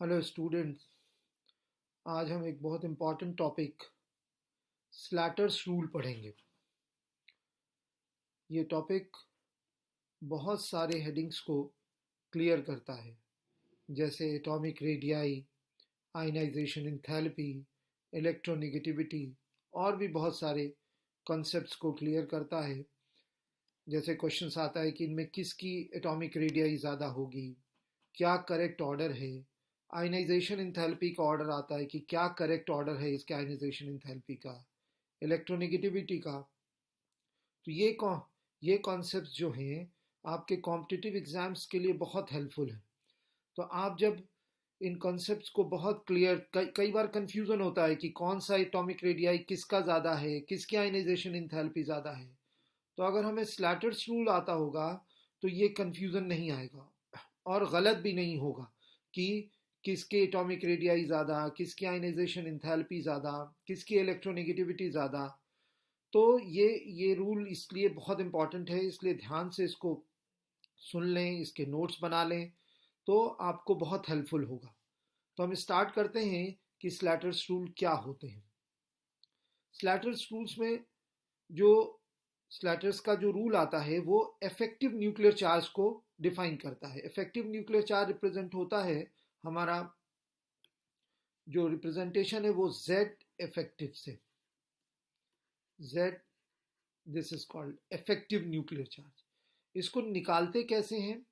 Hello students. आज हम एक बहुत इम्पॉर्टेंट टॉपिक स्लैटर्स रूल पढ़ेंगे। ये टॉपिक बहुत सारे हेडिंग्स को क्लियर करता है, जैसे atomic radii, ionisation enthalpy, electronegativity और भी बहुत सारे कॉन्सेप्ट्स को क्लियर करता है। जैसे क्वेश्चंस आता है कि इनमें किसकी एटॉमिक रेडियाई ज़्यादा होगी, क्या करेक्ट ऑर्डर है। आयनाइजेशन एंथैल्पी का ऑर्डर आता है कि क्या करेक्ट ऑर्डर है इसके आयनाइजेशन एंथैल्पी का, इलेक्ट्रोनेगेटिविटी का। तो ये कॉन्सेप्ट्स जो हैं आपके कॉम्पिटिटिव एग्जाम्स के लिए बहुत हेल्पफुल हैं। तो आप जब इन कॉन्सेप्ट्स को बहुत क्लियर, कई बार कंफ्यूजन होता है कि कौन सा एटॉमिक रेडियाई किसका ज़्यादा है, किसकी आयनाइजेशन एंथैल्पी ज़्यादा है। तो अगर हमें स्लैटर्स रूल आता होगा तो ये कंफ्यूजन नहीं आएगा और गलत भी नहीं होगा कि किसके एटॉमिक रेडियाई ज़्यादा, किसकी आयनाइजेशन एंथैल्पी ज़्यादा, किसकी इलेक्ट्रोनेगेटिविटी ज़्यादा। तो ये रूल इसलिए बहुत इंपॉर्टेंट है, इसलिए ध्यान से इसको सुन लें, इसके नोट्स बना लें, तो आपको बहुत हेल्पफुल होगा। तो हम स्टार्ट करते हैं कि स्लैटर्स रूल क्या होते हैं। स्लैटर्स रूल्स में जो स्लैटर्स का जो रूल आता है वो इफेक्टिव न्यूक्लियर चार्ज को डिफाइन करता है। इफेक्टिव न्यूक्लियर चार्ज रिप्रेजेंट होता है, हमारा जो रिप्रेजेंटेशन है वो Z इफेक्टिव से, Z, this is called effective nuclear charge. इसको निकालते कैसे हैं?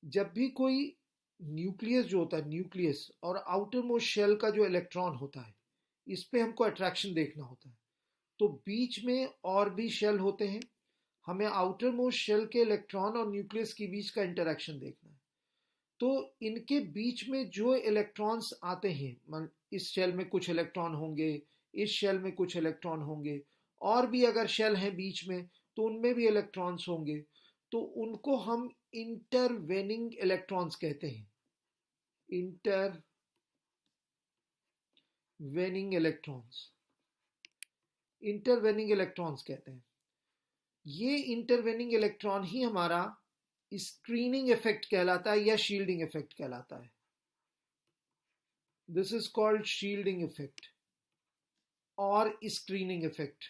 जब भी कोई न्यूक्लियस जो होता है, न्यूक्लियस और आउटर मोस्ट शेल का जो इलेक्ट्रॉन होता है, इस पे हमको अट्रैक्शन देखना होता है। तो बीच में और भी शेल होते हैं, हमें आउटर मोस्ट शेल के इलेक्ट्रॉन और न्यूक्लियस के बीच का इंटरेक्शन देखना है। तो इनके बीच में जो इलेक्ट्रॉन्स आते हैं, इस शेल में कुछ इलेक्ट्रॉन होंगे, इस शेल में कुछ इलेक्ट्रॉन होंगे, और भी अगर शेल हैं बीच में तो उनमें भी इलेक्ट्रॉन्स होंगे, तो उनको हम इंटरवेनिंग इलेक्ट्रॉन्स कहते हैं। इंटरवेनिंग इलेक्ट्रॉन्स कहते हैं। ये इंटरवेनिंग इलेक्ट्रॉन ही हमारा स्क्रीनिंग इफेक्ट कहलाता है या शील्डिंग इफेक्ट कहलाता है। This is called shielding effect और स्क्रीनिंग इफेक्ट।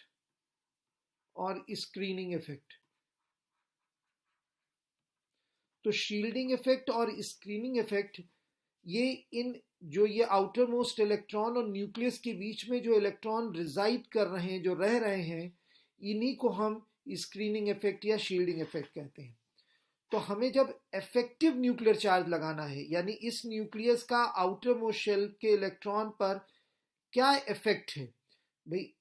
तो शील्डिंग इफेक्ट और स्क्रीनिंग इफेक्ट, ये आउटर मोस्ट इलेक्ट्रॉन और न्यूक्लियस के बीच में जो इलेक्ट्रॉन रिजाइड कर रहे हैं, जो रह रहे हैं, इन्हीं को हम स्क्रीनिंग इफेक्ट या शील्डिंग इफेक्ट कहते हैं। तो हमें जब इफेक्टिव न्यूक्लियर चार्ज लगाना है, यानी इस न्यूक्लियस का आउटर मोस्ट शेल के इलेक्ट्रॉन पर क्या इफेक्ट है, भाई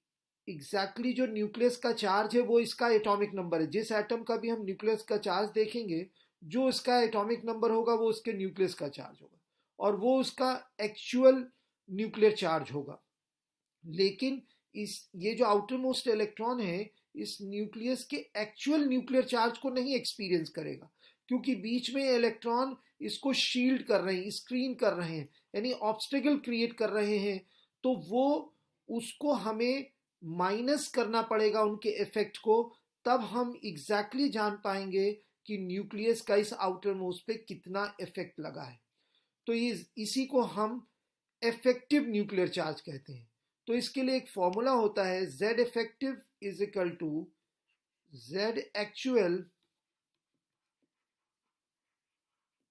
एग्जैक्टली जो न्यूक्लियस का चार्ज है वो इसका एटॉमिक नंबर है। जिस एटम का भी हम न्यूक्लियस का चार्ज देखेंगे, जो इसका एटॉमिक नंबर होगा वो उसके न्यूक्लियस का चार्ज होगा और वो उसका एक्चुअल न्यूक्लियर चार्ज होगा। लेकिन ये जो आउटर मोस्ट इलेक्ट्रॉन है, इस न्यूक्लियस के एक्चुअल न्यूक्लियर चार्ज को नहीं एक्सपीरियंस करेगा, क्योंकि बीच में इलेक्ट्रॉन इसको शील्ड कर रहे हैं, स्क्रीन कर रहे हैं, यानी ऑब्स्टेकल क्रिएट कर रहे हैं। तो वो उसको हमें माइनस करना पड़ेगा उनके इफेक्ट को, तब हम एग्जैक्टली जान पाएंगे कि न्यूक्लियस का इस आउटर मोस्ट पे कितना इफेक्ट लगा है। तो इसी को हम इफेक्टिव न्यूक्लियर चार्ज कहते हैं। तो इसके लिए एक फॉर्मूला होता है, Z effective is equal to Z actual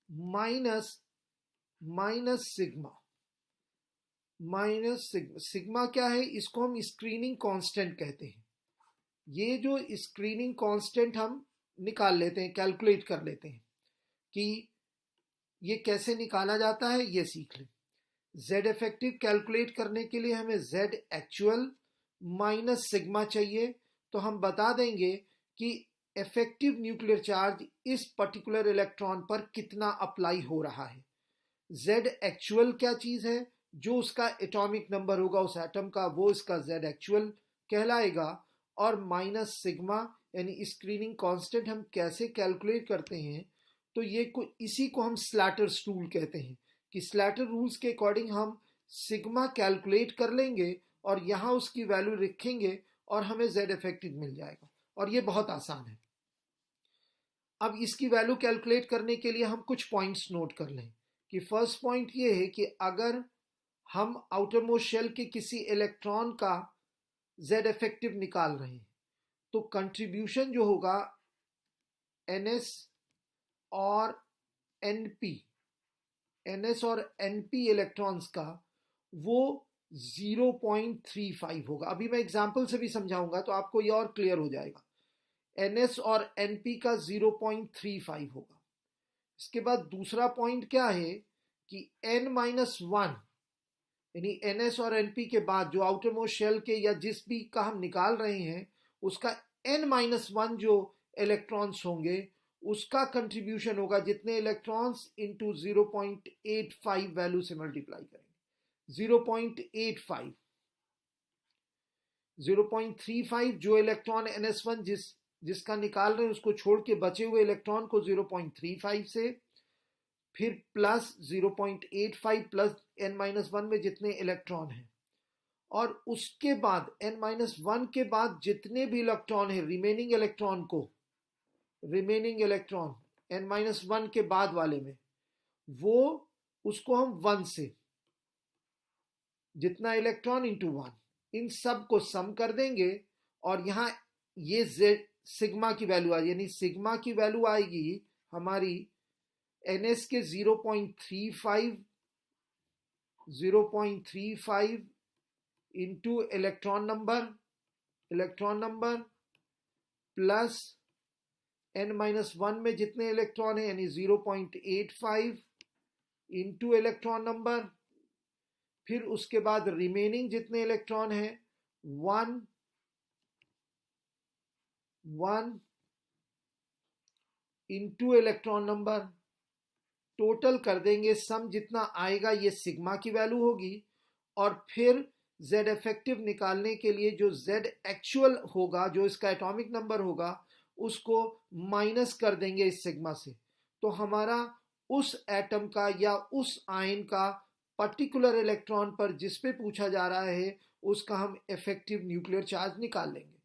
minus sigma क्या है? इसको हम स्क्रीनिंग कांस्टेंट कहते हैं। ये जो स्क्रीनिंग कांस्टेंट हम निकाल लेते हैं, कैलकुलेट कर लेते हैं कि ये कैसे निकाला जाता है, ये सीख लें। Z इफेक्टिव कैलकुलेट करने के लिए हमें Z एक्चुअल माइनस सिग्मा चाहिए। तो हम बता देंगे कि इफेक्टिव न्यूक्लियर चार्ज इस पर्टिकुलर इलेक्ट्रॉन पर कितना अप्लाई हो रहा है। Z एक्चुअल क्या चीज है? जो उसका एटॉमिक नंबर होगा उस एटम का, वो इसका Z एक्चुअल कहलाएगा। और माइनस सिग्मा यानी स्क्रीनिंग कांस्टेंट हम कैसे कैलकुलेट करते हैं, तो इसी को हम स्लैटर्स रूल कहते हैं कि स्लैटर रूल्स के अकॉर्डिंग हम सिग्मा कैलकुलेट कर लेंगे और यहाँ उसकी वैल्यू रखेंगे और हमें Z इफेक्टिव मिल जाएगा। और ये बहुत आसान है। अब इसकी वैल्यू कैलकुलेट करने के लिए हम कुछ पॉइंट्स नोट कर लें कि फर्स्ट पॉइंट ये है कि अगर हम आउटर मोस्ट शेल के किसी इलेक्ट्रॉन का z इफेक्टिव निकाल रहे हैं तो कंट्रीब्यूशन जो होगा ns और np इलेक्ट्रॉन्स का वो 0.35 होगा। अभी मैं एग्जांपल से भी समझाऊंगा तो आपको ये और क्लियर हो जाएगा। ns और np का 0.35 होगा। इसके बाद दूसरा पॉइंट क्या है कि n-1 यानी ns और np के बाद जो आउटर मोस्ट शेल के या जिस भी का हम निकाल रहे हैं उसका n-1 जो इलेक्ट्रॉन्स होंगे उसका कंट्रीब्यूशन होगा जितने इलेक्ट्रॉन्स इंटू 0.85 वैल्यू से मल्टीप्लाई करेंगे। 0.85 0.35 जो इलेक्ट्रॉन ns1 जिसका निकाल रहे हैं उसको छोड़ के बचे हुए इलेक्ट्रॉन को 0.35 से फिर प्लस 0.85 प्लस n-1 में जितने इलेक्ट्रॉन हैं और उसके बाद n-1 के बाद जितने भी इलेक्ट्रॉन है रिमेनिंग इलेक्ट्रॉन n-1 के बाद वाले में वो उसको हम 1 से जितना इलेक्ट्रॉन इंटू 1 इन सब को सम कर देंगे और यहाँ ये z सिग्मा की वैल्यू आएगी यानी सिग्मा की वैल्यू आएगी हमारी ns के 0.35 into electron number plus n-1 में जितने इलेक्ट्रॉन है यानी 0.85 इंटू इलेक्ट्रॉन नंबर फिर उसके बाद रिमेनिंग जितने इलेक्ट्रॉन है 1 इंटू इलेक्ट्रॉन नंबर टोटल कर देंगे सम जितना आएगा ये सिग्मा की वैल्यू होगी और फिर z इफेक्टिव निकालने के लिए जो z एक्चुअल होगा जो इसका एटॉमिक नंबर होगा उसको माइनस कर देंगे इस सिग्मा से तो हमारा उस एटम का या उस आयन का पर्टिकुलर इलेक्ट्रॉन पर जिस पे पूछा जा रहा है उसका हम इफेक्टिव न्यूक्लियर चार्ज निकाल लेंगे।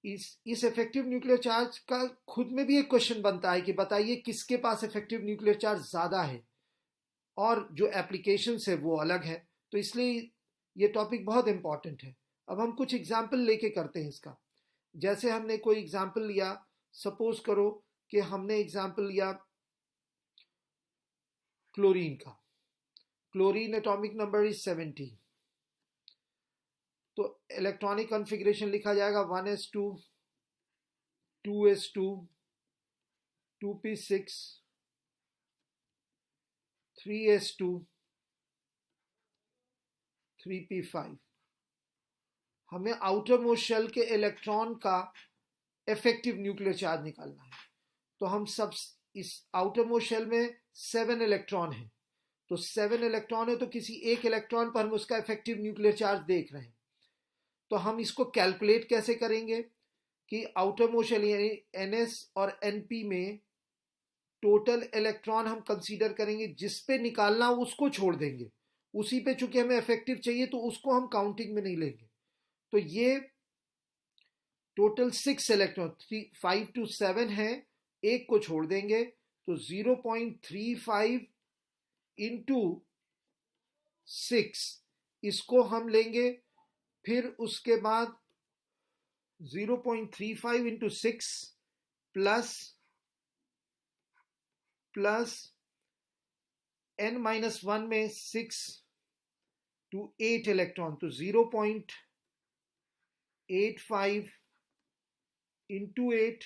इस इफेक्टिव न्यूक्लियर चार्ज का खुद में भी एक क्वेश्चन बनता है कि बताइए किसके पास इफेक्टिव न्यूक्लियर चार्ज ज़्यादा है और जो एप्लीकेशंस है वो अलग है तो इसलिए ये टॉपिक बहुत इंपॉर्टेंट है। अब हम कुछ एग्जाम्पल लेके करते हैं इसका। जैसे हमने कोई एग्जाम्पल लिया, सपोज करो कि हमने एग्जाम्पल लिया क्लोरीन का। क्लोरीन एटॉमिक नंबर इज 70 तो इलेक्ट्रॉनिक कॉन्फ़िगरेशन लिखा जाएगा 1s2 2s2 2p6 3s2 3p5। हमें आउटर मोस्ट शेल के इलेक्ट्रॉन का इफेक्टिव न्यूक्लियर चार्ज निकालना है तो हम सब इस आउटर मोस्ट शेल में 7 इलेक्ट्रॉन है तो 7 इलेक्ट्रॉन है तो किसी एक इलेक्ट्रॉन पर हम उसका इफेक्टिव न्यूक्लियर चार्ज देख रहे हैं तो हम इसको कैलकुलेट कैसे करेंगे कि आउटर मोस्ट शेल यानी ns और np में टोटल इलेक्ट्रॉन हम कंसीडर करेंगे जिस पे निकालना उसको छोड़ देंगे उसी पे चूंकि हमें इफेक्टिव चाहिए तो उसको हम काउंटिंग में नहीं लेंगे तो ये टोटल 6 इलेक्ट्रॉन 5 to 7 है एक को छोड़ देंगे तो 0.35 इंटू 6 इसको हम लेंगे फिर उसके बाद 0.35 इंटू 6 प्लस n-1 में 6 to 8 इलेक्ट्रॉन तो 0.85 इंटू 8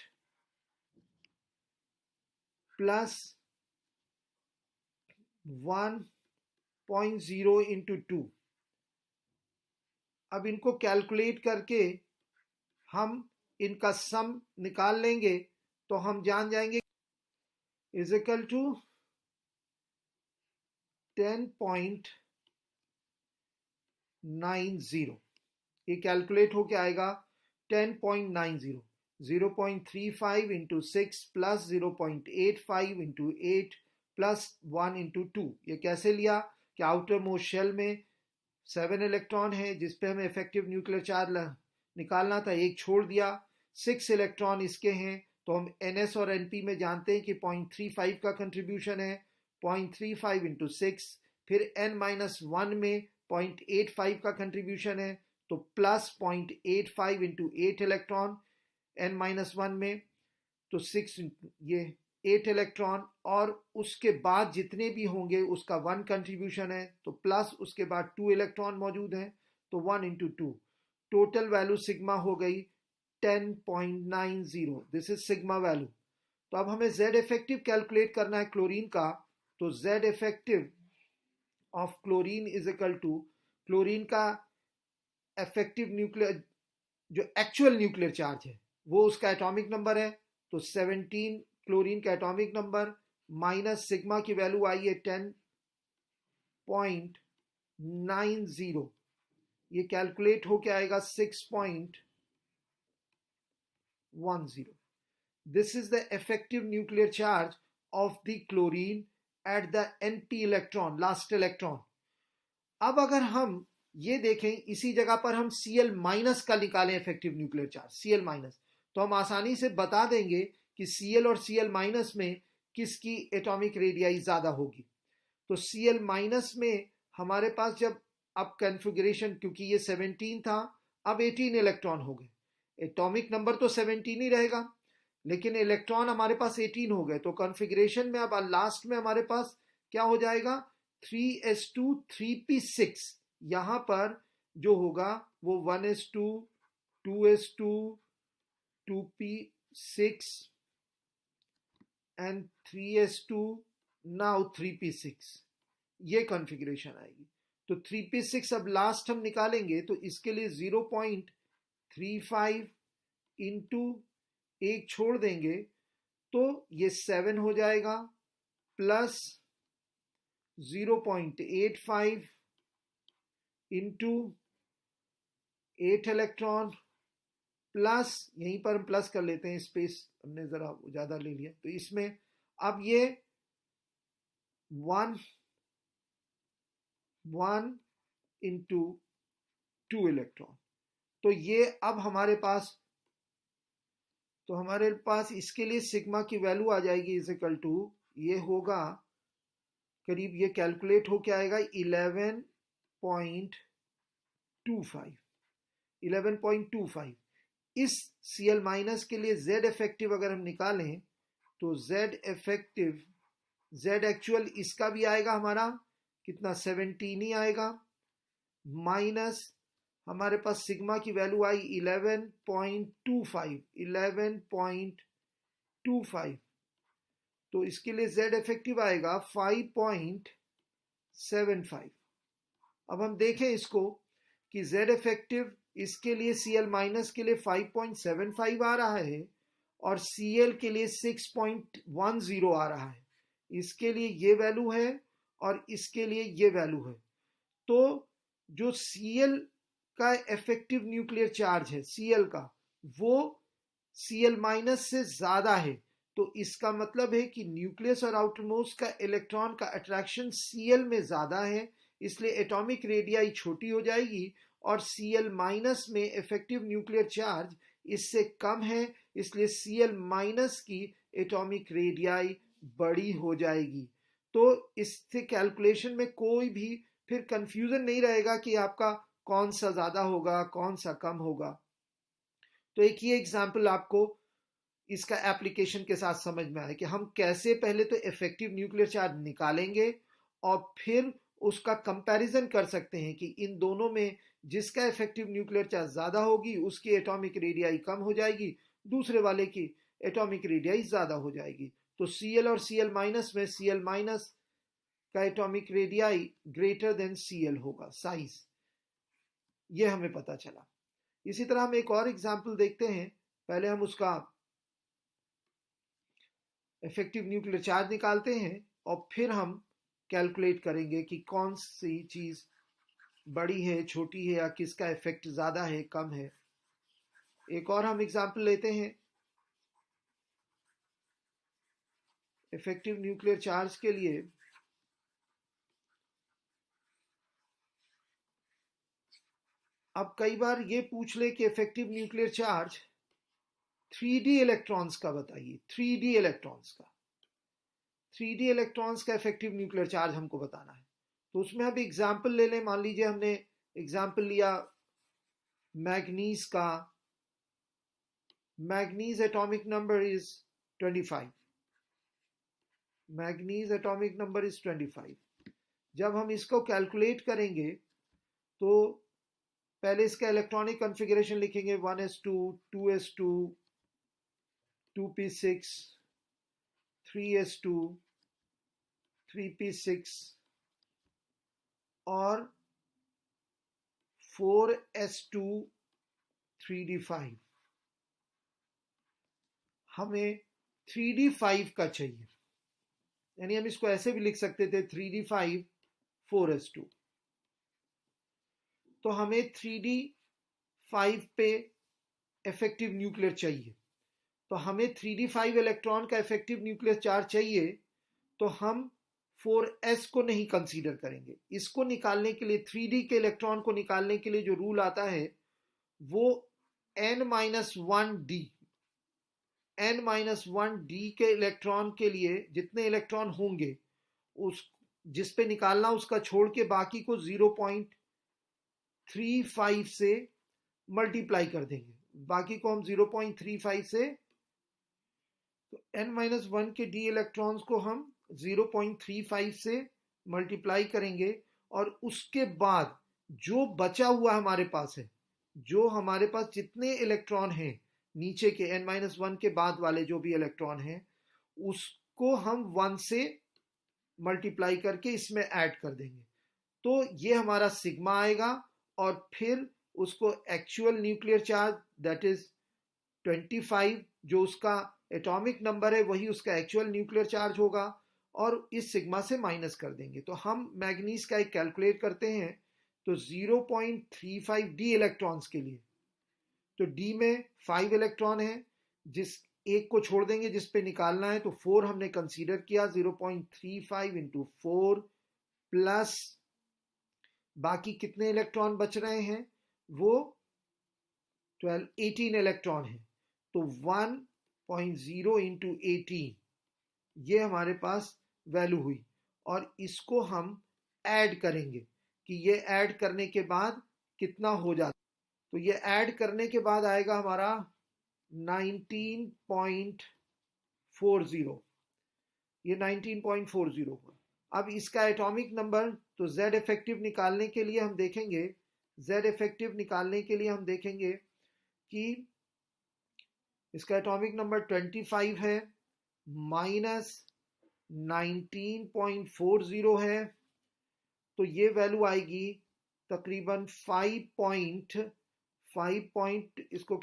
प्लस 1.0 इंटू 2। अब इनको कैलकुलेट करके हम इनका सम निकाल लेंगे तो हम जान जाएंगे इज इक्वल टू 10.90। ये कैलकुलेट होके आएगा 10.90 0.35 into 6 plus 0.85 into 8 plus 1 into 2। ये कैसे लिया कि आउटर मोस्ट शेल में 7 इलेक्ट्रॉन है जिस पे हमें इफेक्टिव न्यूक्लियर चार्ज निकालना था, एक छोड़ दिया। 6 इलेक्ट्रॉन इसके हैं तो हम ns और np में जानते हैं कि 0.35 का कंट्रीब्यूशन है, 0.35 इंटू 6, फिर n-1 में 0.85 का कंट्रीब्यूशन है तो प्लस 0.85 इंटू 8 इलेक्ट्रॉन n-1 में, तो 6 ये 8 इलेक्ट्रॉन, और उसके बाद जितने भी होंगे उसका 1 कंट्रीब्यूशन है तो प्लस उसके बाद 2 इलेक्ट्रॉन मौजूद हैं तो 1 इंटू 2, टोटल वैल्यू सिग्मा हो गई 10.90। This is sigma value. तो अब हमें Z इफेक्टिव कैलकुलेट करना है क्लोरीन का, तो Z effective of chlorine is equal to chlorine का इफेक्टिव न्यूक्लियर जो एक्चुअल न्यूक्लियर चार्ज है वो उसका एटॉमिक नंबर है, तो 17 क्लोरीन का एटॉमिक नंबर माइनस सिग्मा की वैल्यू आई है 10.90, ये कैलकुलेट होके आएगा 6.10। This is the effective nuclear charge of the chlorine at the np electron, last electron. अब अगर हम ये देखें इसी जगह पर हम Cl माइनस का निकालें effective nuclear charge Cl minus, तो हम आसानी से बता देंगे कि Cl और Cl माइनस में किसकी एटॉमिक रेडियाई ज्यादा होगी। तो Cl माइनस में हमारे पास जब अब कॉन्फ़िगरेशन, क्योंकि ये 17 था अब 18 इलेक्ट्रॉन हो गए, एटॉमिक नंबर तो 17 ही रहेगा लेकिन इलेक्ट्रॉन हमारे पास 18 हो गए, तो कॉन्फ़िगरेशन में अब लास्ट में हमारे पास क्या हो जाएगा 3s2 3p6, यहां पर जो होगा वो 1s2 2s2 2p6 and 3s2 now 3p6, ये कॉन्फ़िगरेशन आएगी। तो 3p6 अब लास्ट हम निकालेंगे तो इसके लिए 0.35 इंटू एक छोड़ देंगे तो ये 7 हो जाएगा, प्लस 0.85 इंटू 8 इलेक्ट्रॉन, प्लस यहीं पर हम प्लस कर लेते हैं, स्पेस हमने जरा ज्यादा ले लिया, तो इसमें अब ये 1 इंटू 2 इलेक्ट्रॉन, तो ये अब हमारे पास इसके लिए सिग्मा की वैल्यू आ जाएगी इज इक्वल टू, ये होगा करीब, ये कैलकुलेट हो क्या आएगा 11.25। इस Cl माइनस के लिए Z इफेक्टिव अगर हम निकालें तो Z इफेक्टिव Z एक्चुअल इसका भी आएगा हमारा कितना 17 ही आएगा, माइनस हमारे पास सिग्मा की वैल्यू आई 11.25, तो इसके लिए Z इफेक्टिव आएगा 5.75। अब हम देखें इसको कि Z इफेक्टिव इसके लिए Cl माइनस के लिए 5.75 आ रहा है और Cl के लिए 6.10 आ रहा है, इसके लिए ये वैल्यू है और इसके लिए ये वैल्यू है। तो जो Cl का इफेक्टिव न्यूक्लियर चार्ज है Cl का, वो Cl माइनस से ज्यादा है, तो इसका मतलब है कि न्यूक्लियस और आउटरमोस्ट का इलेक्ट्रॉन का अट्रैक्शन Cl में ज्यादा है, इसलिए एटॉमिक रेडियाई छोटी हो जाएगी और Cl माइनस में इफेक्टिव न्यूक्लियर चार्ज इससे कम है, इसलिए Cl माइनस की एटॉमिक रेडियाई बड़ी हो जाएगी। तो इससे कैलकुलेशन में कोई भी फिर कंफ्यूजन नहीं रहेगा कि आपका कौन सा ज्यादा होगा कौन सा कम होगा। तो एक ही एग्जाम्पल आपको इसका एप्लीकेशन के साथ समझ में आए कि हम कैसे पहले तो इफेक्टिव न्यूक्लियर चार्ज निकालेंगे और फिर उसका कंपैरिजन कर सकते हैं कि इन दोनों में जिसका इफेक्टिव न्यूक्लियर चार्ज ज्यादा होगी उसकी एटॉमिक रेडियाई कम हो जाएगी, दूसरे वाले की एटॉमिक रेडियाई ज्यादा हो जाएगी। तो Cl और Cl माइनस में Cl माइनस का atomic radii greater than Cl होगा, साइज ये हमें पता चला। इसी तरह हम एक और एग्जांपल देखते हैं, पहले हम उसका इफेक्टिव न्यूक्लियर चार्ज निकालते हैं और फिर हम कैलकुलेट करेंगे कि कौन सी चीज बड़ी है छोटी है या किसका इफेक्ट ज्यादा है कम है। एक और हम एग्जांपल लेते हैं इफेक्टिव न्यूक्लियर चार्ज के लिए। अब कई बार ये पूछ ले कि effective nuclear charge 3D electrons का बताइए, 3D इलेक्ट्रॉन्स का। 3d इलेक्ट्रॉन्स का इफेक्टिव न्यूक्लियर चार्ज हमको बताना है। तो उसमें हम एग्जाम्पल ले लें। मान लीजिए हमने एग्जाम्पल लिया मैग्नीज का। Manganese atomic number is 25। Manganese atomic number is 25। जब हम इसको कैलकुलेट करेंगे तो पहले इसका इलेक्ट्रॉनिक कॉन्फ़िगरेशन लिखेंगे 1s2, 2s2, 2p6, 3s2, 3p6 और 4s2, 3d5। हमें 3d5 का चाहिए, यानी हम इसको ऐसे भी लिख सकते थे 3d5, 4s2। तो हमें 3d5 पे इफेक्टिव न्यूक्लियर चाहिए। तो हमें 3d5 इलेक्ट्रॉन का इफेक्टिव न्यूक्लियर चार्ज चाहिए, तो हम 4s को नहीं कंसीडर करेंगे। इसको निकालने के लिए, 3d के इलेक्ट्रॉन को निकालने के लिए जो रूल आता है वो n-1d। n-1d के इलेक्ट्रॉन के लिए जितने इलेक्ट्रॉन होंगे उस जिस पे निकालना उसका छोड़ के बाकी को 0.35 से मल्टीप्लाई कर देंगे। बाकी को हम 0.35 से, तो n-1 के d इलेक्ट्रॉन्स को हम 0.35 से मल्टीप्लाई करेंगे और उसके बाद जो बचा हुआ हमारे पास है, जो हमारे पास जितने इलेक्ट्रॉन हैं नीचे के n-1 के बाद वाले जो भी इलेक्ट्रॉन हैं, उसको हम 1 से मल्टीप्लाई करके इसमें ऐड कर देंगे। तो ये हमारा सिग्मा आएगा और फिर उसको actual nuclear charge that is 25, जो उसका एटॉमिक नंबर है वही उसका एक्चुअल न्यूक्लियर चार्ज होगा, और इस सिग्मा से माइनस कर देंगे। तो हम मैग्नीज का एक कैलकुलेट करते हैं। तो 0.35 डी इलेक्ट्रॉन्स के लिए, तो डी में 5 इलेक्ट्रॉन है, जिस एक को छोड़ देंगे जिस पे निकालना है, तो 4 हमने कंसीडर किया। 0.35 इंटू 4 प्लस बाकी कितने इलेक्ट्रॉन बच रहे हैं, वो 18 इलेक्ट्रॉन है। तो 1.0 इंटू 18 ये हमारे पास वैल्यू हुई, और इसको हम ऐड करेंगे कि ये ऐड करने के बाद कितना हो जाता। तो ये ऐड करने के बाद आएगा हमारा 19.40। ये 19.40 हुआ। अब इसका एटॉमिक नंबर, तो Z इफेक्टिव निकालने के लिए हम देखेंगे, Z इफेक्टिव निकालने के लिए हम देखेंगे कि इसका एटॉमिक नंबर 25 है माइनस 19.40 है, तो ये वैल्यू आएगी तकरीबन 5 इसको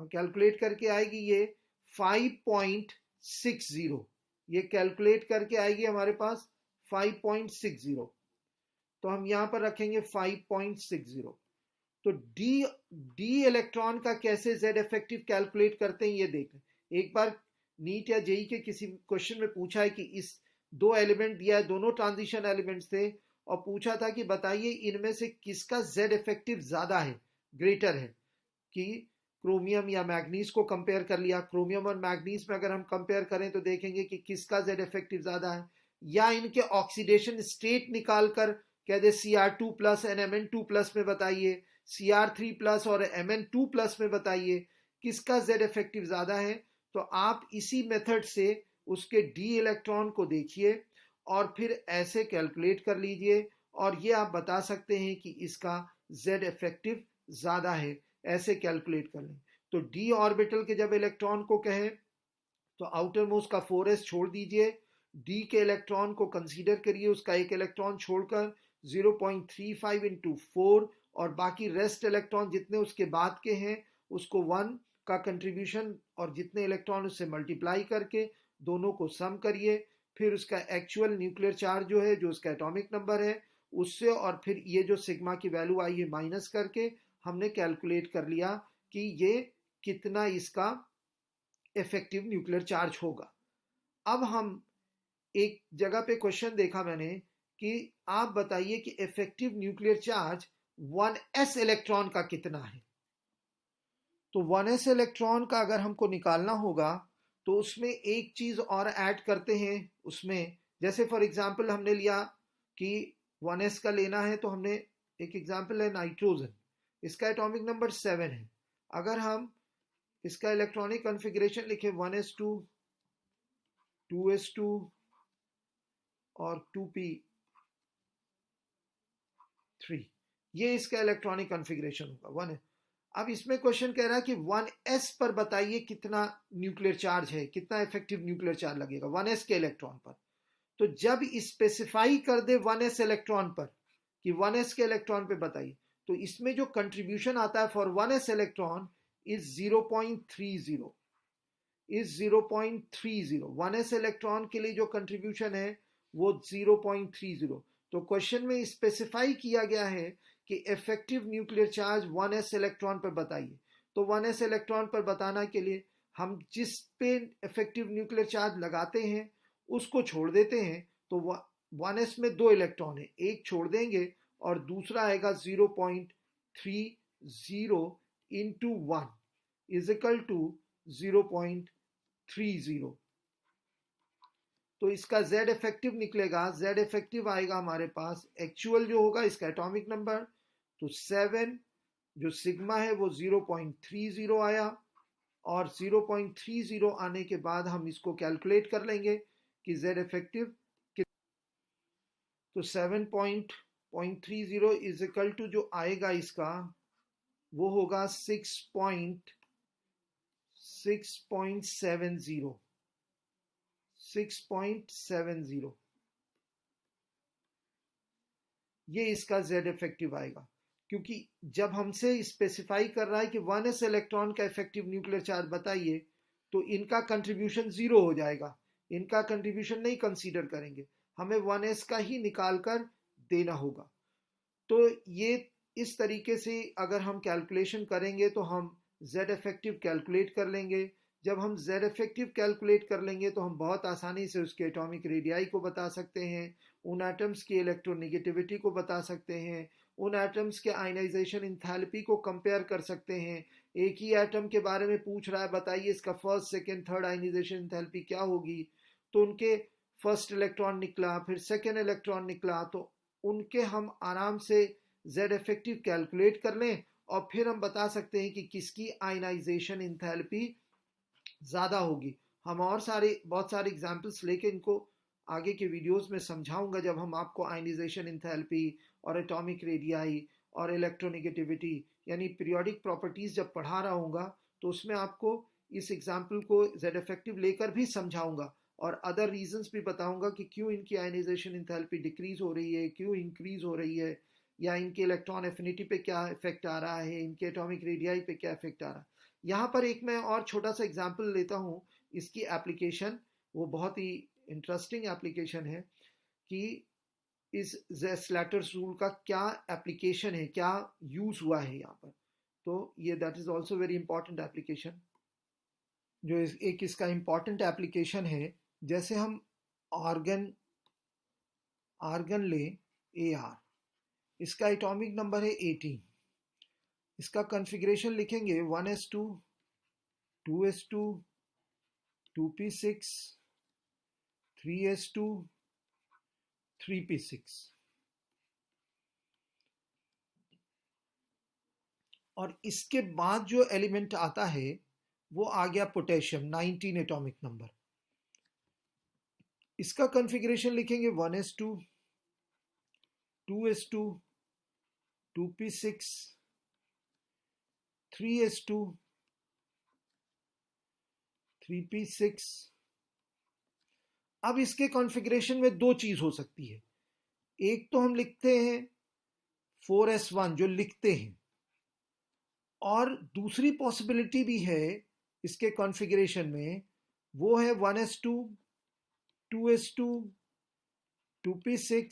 कैलकुलेट करके आएगी ये 5.60। ये कैलकुलेट करके आएगी हमारे पास 5.60। तो हम यहां पर रखेंगे 5.60। तो डी इलेक्ट्रॉन का कैसे Z इफेक्टिव कैलकुलेट करते हैं ये देखें। एक बार नीट या जेई के किसी क्वेश्चन में पूछा है कि इस दो एलिमेंट दिया है, दोनों ट्रांजिशन एलिमेंट्स थे, और पूछा था कि बताइए इनमें से किसका Z इफेक्टिव ज्यादा है, ग्रेटर है। कि क्रोमियम या मैग्नीज को कंपेयर कर लिया, क्रोमियम और मैग्नीज में अगर हम कंपेयर करें तो देखेंगे कि किसका Z इफेक्टिव ज्यादा है, या इनके ऑक्सीडेशन स्टेट निकाल कर कह दे Cr2 plus and Mn2 plus में बताइए, Cr3 प्लस और Mn2 प्लस में बताइए किसका Z इफेक्टिव ज्यादा है। तो आप इसी मेथड से उसके डी इलेक्ट्रॉन को देखिए और फिर ऐसे कैलकुलेट कर लीजिए, और ये आप बता सकते हैं कि इसका Z इफेक्टिव ज्यादा है। ऐसे कैलकुलेट कर लें। तो डी ऑर्बिटल के जब इलेक्ट्रॉन को कहें तो आउटर मोस्ट का 4s छोड़ दीजिए, डी के इलेक्ट्रॉन को कंसीडर करिए, उसका एक इलेक्ट्रॉन छोड़कर 0.35 इंटू 4, और बाकी रेस्ट इलेक्ट्रॉन जितने उसके बाद के हैं उसको 1 का कंट्रीब्यूशन और जितने इलेक्ट्रॉन उससे मल्टीप्लाई करके दोनों को सम करिए। फिर उसका एक्चुअल न्यूक्लियर चार्ज जो है, जो उसका एटॉमिक नंबर है उससे, और फिर ये जो सिग्मा की वैल्यू आई है माइनस करके हमने कैलकुलेट कर लिया कि ये कितना इसका इफेक्टिव न्यूक्लियर चार्ज होगा। अब हम एक जगह पे क्वेश्चन देखा मैंने कि आप बताइए कि effective nuclear charge 1s electron का कितना है। तो 1s इलेक्ट्रॉन का अगर हमको निकालना होगा तो उसमें एक चीज और ऐड करते हैं उसमें, जैसे फॉर एग्जांपल हमने लिया कि 1s का लेना है, तो हमने एक एग्जांपल है नाइट्रोजन, इसका एटॉमिक नंबर 7 है। अगर हम इसका इलेक्ट्रॉनिक कॉन्फ़िगरेशन लिखे 1s2 2s2 और 2p3, ये इसका इलेक्ट्रॉनिक कॉन्फ़िगरेशन होगा 1। अब इसमें क्वेश्चन कह रहा है कि 1s पर बताइए कितना न्यूक्लियर चार्ज है, कितना इफेक्टिव न्यूक्लियर चार्ज लगेगा 1s के इलेक्ट्रॉन पर। तो जब स्पेसिफाई कर दे 1s इलेक्ट्रॉन पर कि 1s के इलेक्ट्रॉन पे बताइए, तो इसमें जो कंट्रीब्यूशन आता है for 1s electron is 0.30, is 0.30। 1s electron के लिए जो कंट्रीब्यूशन है वो 0.30। तो क्वेश्चन में स्पेसिफाई किया गया है कि effective nuclear charge 1s electron पर बताइए। तो 1s इलेक्ट्रॉन पर बताना के लिए हम जिस पे इफेक्टिव न्यूक्लियर चार्ज लगाते हैं उसको छोड़ देते हैं। तो 1s में 2 इलेक्ट्रॉन है, एक छोड़ देंगे और दूसरा आएगा 0.30 इंटू 1 इज इक्वल टू 0.30। तो इसका Z इफेक्टिव निकलेगा, Z इफेक्टिव आएगा हमारे पास एक्चुअल जो होगा इसका एटॉमिक नंबर, तो 7 जो सिग्मा है वो 0.30 आया, और 0.30 आने के बाद हम इसको कैलकुलेट कर लेंगे कि Z इफेक्टिव, तो 7.30 इज इक्वल टू जो आएगा इसका वो होगा 6.70, ये इसका Z इफेक्टिव आएगा। क्योंकि जब हमसे स्पेसिफाई कर रहा है कि 1s इलेक्ट्रॉन का इफेक्टिव न्यूक्लियर चार्ज बताइए, तो इनका कंट्रीब्यूशन 0 हो जाएगा, इनका कंट्रीब्यूशन नहीं कंसीडर करेंगे, हमें 1s का ही निकाल कर देना होगा। तो ये इस तरीके से अगर हम कैलकुलेशन करेंगे तो हम Z इफेक्टिव कैलकुलेट कर लेंगे। जब हम Z इफेक्टिव कैलकुलेट कर लेंगे तो हम बहुत आसानी से उसके एटॉमिक रेडियाई को बता सकते हैं, उन एटम्स की इलेक्ट्रोनेगेटिविटी को बता सकते हैं, उन एटम्स के आयनाइजेशन इंथैल्पी को कंपेयर कर सकते हैं। एक ही एटम के बारे में पूछ रहा है, बताइए इसका first second third ionisation enthalpy क्या होगी, तो उनके फर्स्ट इलेक्ट्रॉन निकला, फिर सेकेंड इलेक्ट्रॉन निकला, तो उनके हम आराम से Z इफेक्टिव कैलकुलेट कर लें और फिर हम बता सकते हैं कि किसकी आयनाइजेशन इंथैल्पी ज़्यादा होगी। हम बहुत सारे एग्जाम्पल्स लेके इनको आगे के वीडियोस में समझाऊंगा, जब हम आपको आयनाइजेशन इंथैल्पी और एटॉमिक रेडियाई और इलेक्ट्रोनेगेटिविटी यानी पीरियोडिक प्रॉपर्टीज जब पढ़ा रहा हूँगा, तो उसमें आपको इस एग्जाम्पल को Z इफेक्टिव लेकर भी समझाऊंगा और अदर रीजंस भी बताऊंगा कि क्यों इनकी आयनाइजेशन इंथैल्पी डिक्रीज हो रही है, क्यों इंक्रीज हो रही है, या इनके इलेक्ट्रॉन एफिनिटी पे क्या इफेक्ट आ रहा है, इनके एटॉमिक रेडियाई पे क्या इफेक्ट आ रहा है। यहाँ पर एक मैं और छोटा सा एग्जाम्पल लेता हूँ, इसकी एप्लीकेशन वो बहुत ही इंटरेस्टिंग एप्लीकेशन है कि इस स्लैटर्स रूल का क्या एप्लीकेशन है, क्या यूज हुआ है यहाँ पर। तो ये that is also very important application. जो एक इसका इंपॉर्टेंट एप्लीकेशन है, जैसे हम आर्गन आर्गन ले AR, इसका एटॉमिक नंबर है 18, इसका कॉन्फ़िगरेशन लिखेंगे 1s2 2s2 2p6 3s2 3p6। और इसके बाद जो एलिमेंट आता है वो आ गया पोटेशियम 19 एटॉमिक नंबर, इसका कॉन्फ़िगरेशन लिखेंगे 1s2 2s2 2p6 3s2 3p6। अब इसके कॉन्फ़िगरेशन में दो चीज हो सकती है, एक तो हम लिखते हैं 4s1 जो लिखते हैं, और दूसरी पॉसिबिलिटी भी है इसके कॉन्फ़िगरेशन में, वो है 1s2 2s2 2p6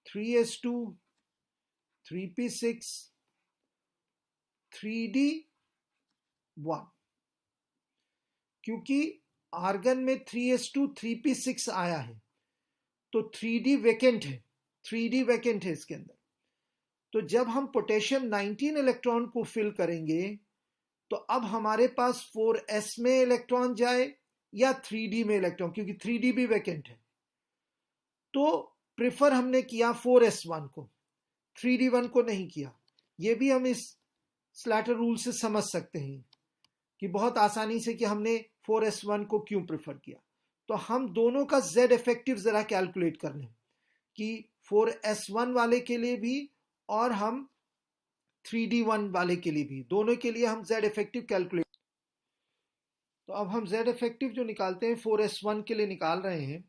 3s2 3p6 3d1। क्योंकि आर्गन में 3s2 3p6 आया है तो 3d वैकेंट है, 3d वैकेंट है इसके अंदर। तो जब हम पोटेशियम 19 इलेक्ट्रॉन को फिल करेंगे तो अब हमारे पास 4s में इलेक्ट्रॉन जाए या 3d में इलेक्ट्रॉन, क्योंकि 3d भी वैकेंट है। तो प्रेफर हमने किया 4s1 को, 3d1 को नहीं किया। ये भी हम इस स्लैटर रूल से समझ सकते हैं कि बहुत आसानी से कि हमने 4s1 को क्यों प्रेफर किया। तो हम दोनों का z इफेक्टिव जरा कैलकुलेट कर लें कि 4s1 वाले के लिए भी और हम 3d1 वाले के लिए भी, दोनों के लिए हम z इफेक्टिव कैलकुलेट। तो अब हम z इफेक्टिव जो निकालते हैं 4s1 के लिए निकाल रहे हैं।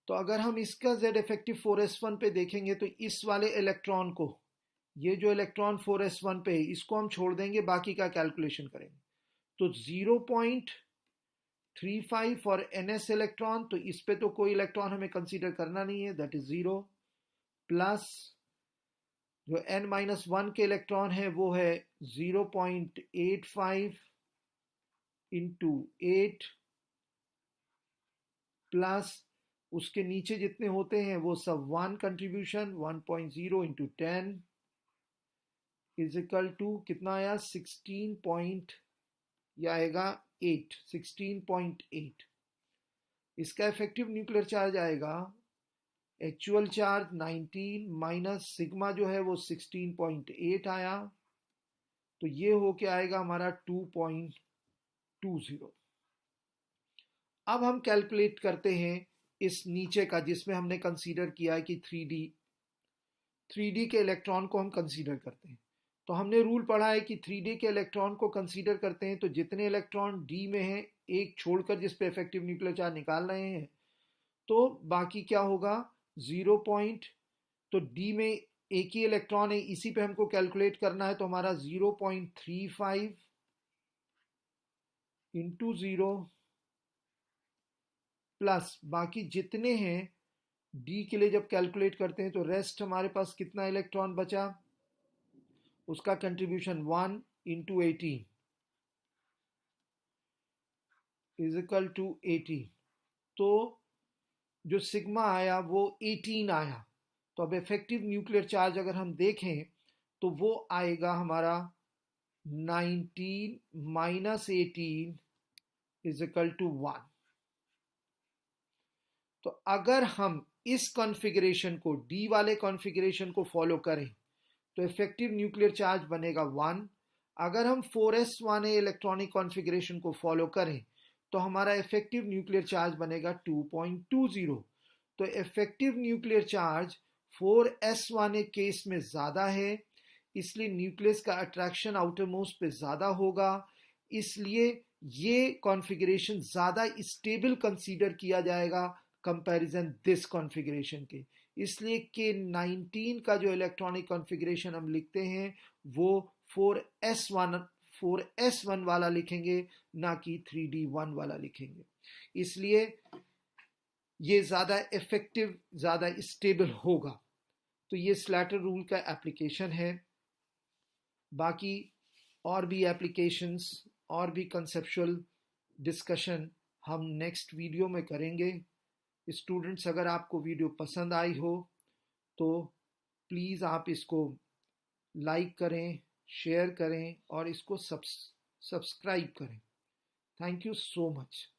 तो अगर हम इसका z इफेक्टिव 4s1 पे देखेंगे तो इस वाले इलेक्ट्रॉन को, ये जो इलेक्ट्रॉन 4s1 पे है, इसको हम छोड़ देंगे, बाकी का कैलकुलेशन करेंगे। तो 0.35 फॉर ns इलेक्ट्रॉन, तो इस पे तो कोई इलेक्ट्रॉन हमें कंसीडर करना नहीं है, दैट इज 0, प्लस जो n-1 के इलेक्ट्रॉन है वो है 0.85 इंटू 8, प्लस उसके नीचे जितने होते हैं वो सब 1 contribution, 1.0 into 10 is equal to कितना आया, 16 या आएगा 8, 16.8। इसका इफेक्टिव न्यूक्लियर चार्ज आएगा, एक्चुअल चार्ज 19 माइनस सिग्मा जो है वो 16.8 आया, तो ये हो के आएगा हमारा 2.20। अब हम कैलकुलेट करते हैं इस नीचे का, जिसमें हमने कंसीडर किया है कि 3D के इलेक्ट्रॉन को हम कंसीडर करते हैं। तो हमने रूल पढ़ा है कि 3D के इलेक्ट्रॉन को कंसीडर करते हैं तो जितने इलेक्ट्रॉन D में हैं, एक छोड़कर जिस पे इफेक्टिव न्यूक्लियर चार्ज निकाल रहे हैं, तो बाकी क्या होगा 0 पॉइंट, तो D में एक ही इलेक्ट्रॉन है, इसी पे हमको कैलकुलेट करना है, तो हमारा 0.35 इंटू 0 प्लस बाकी जितने हैं D के लिए जब कैलकुलेट करते हैं तो रेस्ट हमारे पास कितना इलेक्ट्रॉन बचा, उसका contribution 1 into 18 is equal to 18। तो जो सिग्मा आया वो 18 आया। तो अब इफेक्टिव न्यूक्लियर चार्ज अगर हम देखें तो वो आएगा हमारा 19 माइनस 18 इज इक्वल टू 1। तो अगर हम इस कॉन्फ़िगरेशन को, डी वाले कॉन्फ़िगरेशन को फॉलो करें तो इफेक्टिव न्यूक्लियर चार्ज बनेगा 1। अगर हम 4s1a इलेक्ट्रॉनिक कॉन्फ़िगरेशन को फॉलो करें तो हमारा इफेक्टिव न्यूक्लियर चार्ज बनेगा 2.20। तो effective nuclear charge 4s1a case में ज़्यादा है, इसलिए न्यूक्लियस का अट्रैक्शन आउटर मोस्ट पे ज़्यादा होगा, इसलिए ये कॉन्फ़िगरेशन ज़्यादा स्टेबल कंसीडर किया जाएगा कंपैरिजन दिस कॉन्फ़िगरेशन के। इसलिए कि 19 का जो इलेक्ट्रॉनिक कॉन्फ़िगरेशन हम लिखते हैं वो 4s1 वाला लिखेंगे, ना कि 3d1 वाला लिखेंगे। इसलिए ये ज़्यादा इफेक्टिव, ज़्यादा स्टेबल होगा। तो ये स्लैटर रूल का एप्लीकेशन है। बाकी और भी एप्लीकेशंस और भी कंसेप्चुअल डिस्कशन हम नेक्स्ट वीडियो में करेंगे। स्टूडेंट्स, अगर आपको वीडियो पसंद आई हो तो प्लीज़ आप इसको लाइक करें, शेयर करें और इसको सब्सक्राइब करें। Thank you so much.